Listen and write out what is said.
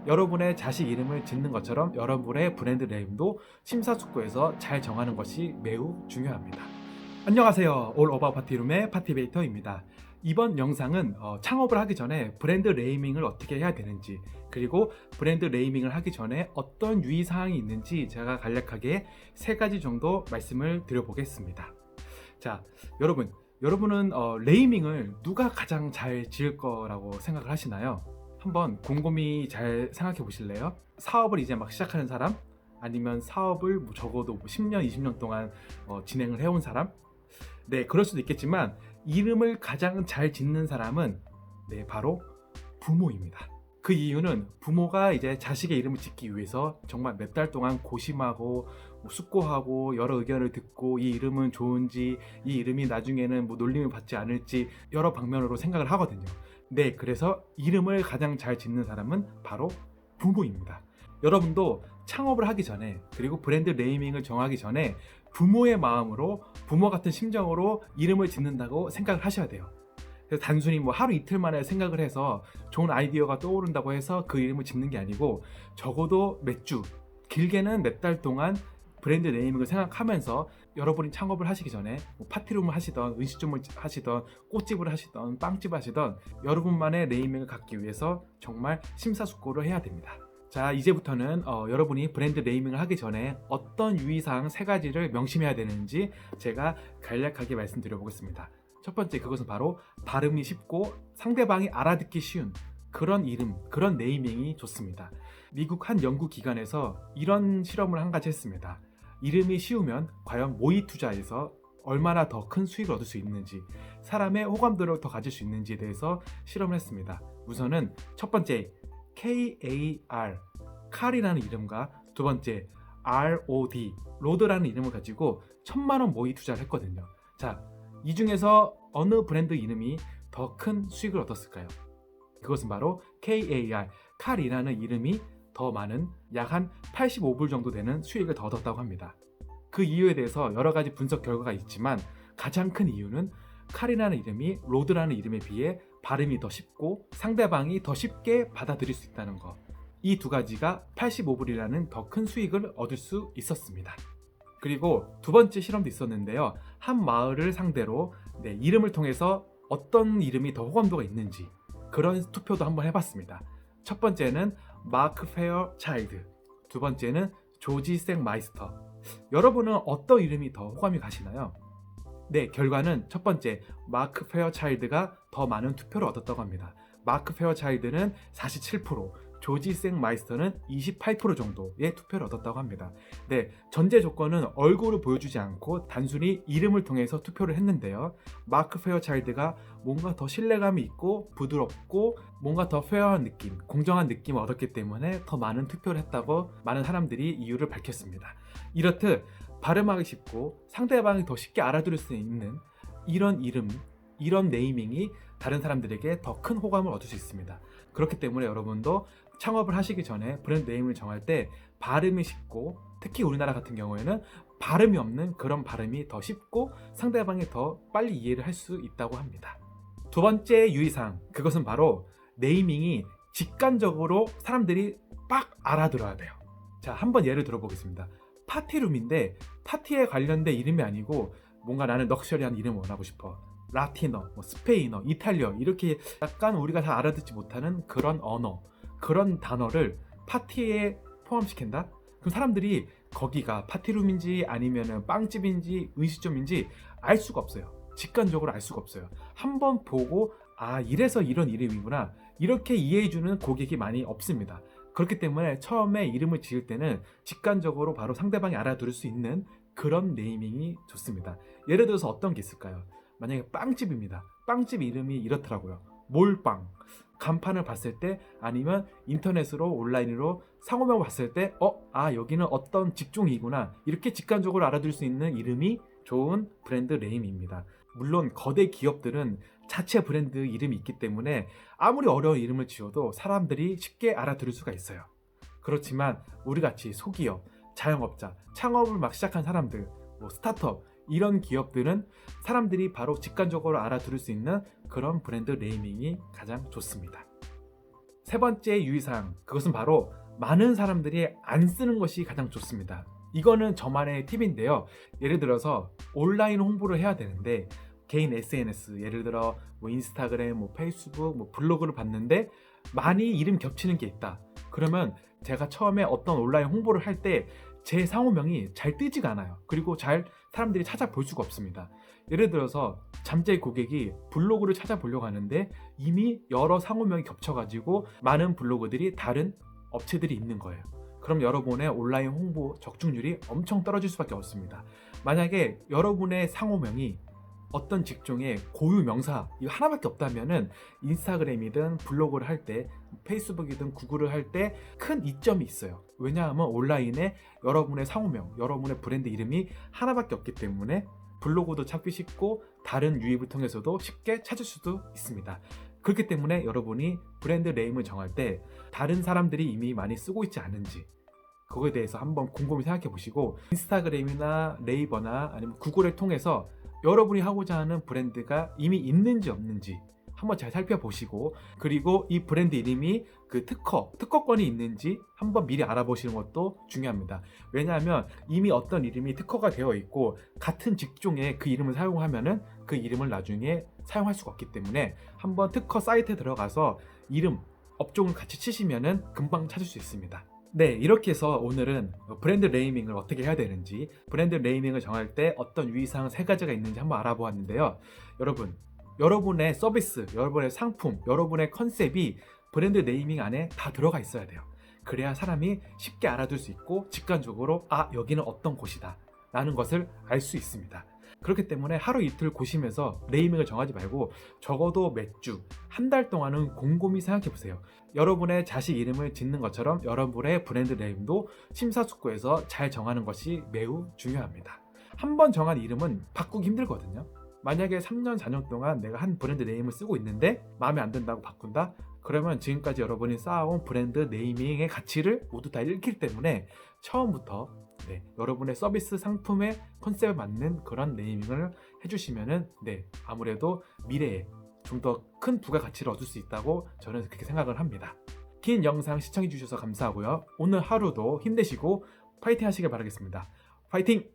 여러분의 자식 이름을 짓는 것처럼 여러분의 브랜드 네임도 심사숙고해서 잘 정하는 것이 매우 중요합니다. 안녕하세요. 올 어바웃 파티룸의 파티베이터입니다. 이번 영상은 창업을 하기 전에 브랜드 네이밍을 어떻게 해야 되는지, 그리고 브랜드 네이밍을 하기 전에 어떤 유의사항이 있는지 제가 간략하게 3가지 정도 말씀을 드려보겠습니다. 자, 여러분은 네이밍을 누가 가장 잘 지을 거라고 생각을 하시나요? 한번 곰곰이 잘 생각해 보실래요? 사업을 이제 막 시작하는 사람? 아니면 사업을 적어도 10년, 20년 동안 진행을 해온 사람? 네, 그럴 수도 있겠지만 이름을 가장 잘 짓는 사람은 바로 부모입니다. 그 이유는 부모가 이제 자식의 이름을 짓기 위해서 정말 몇 달 동안 고심하고 숙고하고 여러 의견을 듣고 이 이름은 좋은지, 이 이름이 나중에는 놀림을 받지 않을지 여러 방면으로 생각을 하거든요. 네, 그래서 이름을 가장 잘 짓는 사람은 바로 부모입니다. 여러분도 창업을 하기 전에, 그리고 브랜드 네이밍을 정하기 전에 부모의 마음으로, 부모 같은 심정으로 이름을 짓는다고 생각을 하셔야 돼요. 그래서 단순히 하루 이틀 만에 생각을 해서 좋은 아이디어가 떠오른다고 해서 그 이름을 짓는 게 아니고, 적어도 몇 주, 길게는 몇 달 동안 브랜드 네이밍을 생각하면서 여러분이 창업을 하시기 전에 파티룸을 하시던, 음식점을 하시던, 꽃집을 하시던, 빵집을 하시던 여러분만의 네이밍을 갖기 위해서 정말 심사숙고를 해야 됩니다. 자, 이제부터는 여러분이 브랜드 네이밍을 하기 전에 어떤 유의사항 3가지를 명심해야 되는지 제가 간략하게 말씀드려 보겠습니다. 첫 번째, 그것은 바로 발음이 쉽고 상대방이 알아듣기 쉬운 그런 이름, 그런 네이밍이 좋습니다. 미국 한 연구기관에서 이런 실험을 한 가지 했습니다. 이름이 쉬우면 과연 모의 투자에서 얼마나 더 큰 수익을 얻을 수 있는지, 사람의 호감도를 더 가질 수 있는지에 대해서 실험을 했습니다. 우선은 첫 번째, KAR, 칼이라는 이름과 두 번째, ROD, 로드라는 이름을 가지고 1,000만원 모의 투자를 했거든요. 자, 이 중에서 어느 브랜드 이름이 더 큰 수익을 얻었을까요? 그것은 바로 KAR, 칼이라는 이름이 더 많은, 약 한 85불 정도 되는 수익을 더 얻었다고 합니다. 그 이유에 대해서 여러 가지 분석 결과가 있지만 가장 큰 이유는 칼이라는 이름이 로드라는 이름에 비해 발음이 더 쉽고 상대방이 더 쉽게 받아들일 수 있다는 것, 이 두 가지가 85불이라는 더 큰 수익을 얻을 수 있었습니다. 그리고 두 번째 실험도 있었는데요. 한 마을을 상대로 이름을 통해서 어떤 이름이 더 호감도가 있는지 그런 투표도 한번 해봤습니다. 첫 번째는 마크 페어 차일드, 두 번째는 조지 생 마이스터. 여러분은 어떤 이름이 더 호감이 가시나요? 네, 결과는 첫 번째 마크 페어 차일드가 더 많은 투표를 얻었다고 합니다. 마크 페어 차일드는 47%, 조지 생 마이스터는 28% 정도의 투표를 얻었다고 합니다. 네, 전제 조건은 얼굴을 보여주지 않고 단순히 이름을 통해서 투표를 했는데요. 마크 페어 차일드가 뭔가 더 신뢰감이 있고 부드럽고 뭔가 더 페어한 느낌, 공정한 느낌을 얻었기 때문에 더 많은 투표를 했다고 많은 사람들이 이유를 밝혔습니다. 이렇듯 발음하기 쉽고 상대방이 더 쉽게 알아들을 수 있는 이런 이름, 이런 네이밍이 다른 사람들에게 더 큰 호감을 얻을 수 있습니다. 그렇기 때문에 여러분도 창업을 하시기 전에 브랜드 네임을 정할 때 발음이 쉽고, 특히 우리나라 같은 경우에는 발음이 없는 그런 발음이 더 쉽고 상대방이 더 빨리 이해를 할 수 있다고 합니다. 두 번째 유의사항, 그것은 바로 네이밍이 직관적으로 사람들이 빡 알아들어야 돼요. 자, 한번 예를 들어보겠습니다. 파티룸인데 파티에 관련된 이름이 아니고 뭔가 나는 럭셔리한 이름을 원하고 싶어. 라틴어, 스페인어, 이탈리아, 이렇게 약간 우리가 다 알아듣지 못하는 그런 언어, 그런 단어를 파티에 포함시킨다? 그럼 사람들이 거기가 파티룸인지 아니면 빵집인지 음식점인지 알 수가 없어요. 직관적으로 알 수가 없어요. 한번 보고 이래서 이런 이름이구나, 이렇게 이해해주는 고객이 많이 없습니다. 그렇기 때문에 처음에 이름을 지을 때는 직관적으로 바로 상대방이 알아들을 수 있는 그런 네이밍이 좋습니다. 예를 들어서 어떤 게 있을까요? 만약에 빵집입니다. 빵집 이름이 이렇더라고요. 몰빵. 간판을 봤을 때, 아니면 인터넷으로 온라인으로 상호명을 봤을 때 여기는 어떤 직종이구나, 이렇게 직관적으로 알아들을 수 있는 이름이 좋은 브랜드 네임입니다. 물론 거대 기업들은 자체 브랜드 이름이 있기 때문에 아무리 어려운 이름을 지어도 사람들이 쉽게 알아들을 수가 있어요. 그렇지만 우리같이 소기업, 자영업자, 창업을 막 시작한 사람들, 스타트업, 이런 기업들은 사람들이 바로 직관적으로 알아들을 수 있는 그런 브랜드 네이밍이 가장 좋습니다. 세 번째 유의사항, 그것은 바로 많은 사람들이 안 쓰는 것이 가장 좋습니다. 이거는 저만의 팁인데요. 예를 들어서 온라인 홍보를 해야 되는데 개인 SNS, 예를 들어 뭐 인스타그램, 뭐 페이스북, 뭐 블로그를 봤는데 많이 이름 겹치는 게 있다. 그러면 제가 처음에 어떤 온라인 홍보를 할 때 제 상호명이 잘 뜨지가 않아요. 그리고 잘 사람들이 찾아볼 수가 없습니다. 예를 들어서 잠자리 고객이 블로그를 찾아보려고 하는데 이미 여러 상호명이 겹쳐가지고 많은 블로그들이 다른 업체들이 있는 거예요. 그럼 여러분의 온라인 홍보 적중률이 엄청 떨어질 수밖에 없습니다. 만약에 여러분의 상호명이 어떤 직종의 고유 명사 이거 하나밖에 없다면은 인스타그램이든 블로그를 할 때, 페이스북이든 구글을 할 때 큰 이점이 있어요. 왜냐하면 온라인에 여러분의 상호명, 여러분의 브랜드 이름이 하나밖에 없기 때문에 블로그도 찾기 쉽고 다른 유입을 통해서도 쉽게 찾을 수도 있습니다. 그렇기 때문에 여러분이 브랜드 네임을 정할 때 다른 사람들이 이미 많이 쓰고 있지 않은지 그거에 대해서 한번 곰곰이 생각해 보시고 인스타그램이나 네이버나 아니면 구글을 통해서 여러분이 하고자 하는 브랜드가 이미 있는지 없는지 한번 잘 살펴보시고, 그리고 이 브랜드 이름이 그 특허권이 있는지 한번 미리 알아보시는 것도 중요합니다. 왜냐하면 이미 어떤 이름이 특허가 되어 있고 같은 직종의 그 이름을 사용하면은 그 이름을 나중에 사용할 수가 없기 때문에 한번 특허 사이트에 들어가서 이름, 업종을 같이 치시면은 금방 찾을 수 있습니다. 네, 이렇게 해서 오늘은 브랜드 네이밍을 어떻게 해야 되는지, 브랜드 네이밍을 정할 때 어떤 유의사항 3가지가 있는지 한번 알아보았는데요. 여러분의 서비스, 여러분의 상품, 여러분의 컨셉이 브랜드 네이밍 안에 다 들어가 있어야 돼요. 그래야 사람이 쉽게 알아둘 수 있고 직관적으로 여기는 어떤 곳이다 라는 것을 알 수 있습니다. 그렇기 때문에 하루 이틀 고시면서 네이밍을 정하지 말고 적어도 몇 주, 한 달 동안은 곰곰이 생각해 보세요. 여러분의 자식 이름을 짓는 것처럼 여러분의 브랜드 네임도 심사숙고해서 잘 정하는 것이 매우 중요합니다. 한번 정한 이름은 바꾸기 힘들거든요. 만약에 3년, 4년 동안 내가 한 브랜드 네임을 쓰고 있는데 마음에 안 든다고 바꾼다? 그러면 지금까지 여러분이 쌓아온 브랜드 네이밍의 가치를 모두 다 잃기 때문에 처음부터 여러분의 서비스 상품의 컨셉에 맞는 그런 네이밍을 해주시면은 아무래도 미래에 좀 더 큰 부가가치를 얻을 수 있다고 저는 그렇게 생각을 합니다. 긴 영상 시청해 주셔서 감사하고요. 오늘 하루도 힘내시고 파이팅 하시길 바라겠습니다. 파이팅!